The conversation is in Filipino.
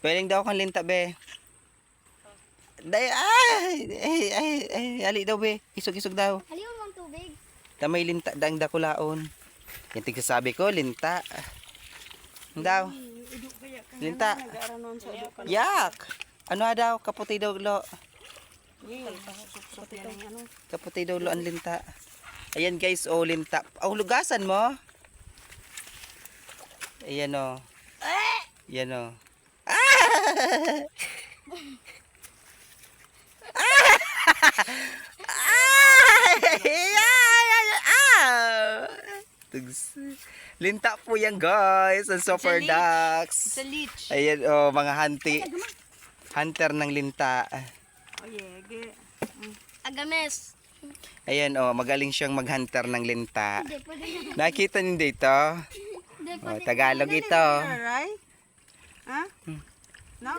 Pwedeng daw kang linta, be. Day, ali daw, be. Isog-isog daw. Aliw mo ang tubig. Tamay linta dang dakulaon. Yung tigsasabi ko, linta. Daw. Linta. Yak! Ano daw? Kaputi daw lo. Kaputi daw lo ang linta. Ayan guys, oh linta. Oh, lugasan mo. Ayan oh. Ayan oh. Linta po yan guys, ang super ducks. Sa leech. Ayan oh, mga hunter ng linta. Oh, yege. Agames. Ayan oh, magaling siyang mag-hunter ng linta. Hindi, pwede na. Nakita niyo dito? Hindi, Oh, pwede. Tagalog ito. Alright? Ha? No?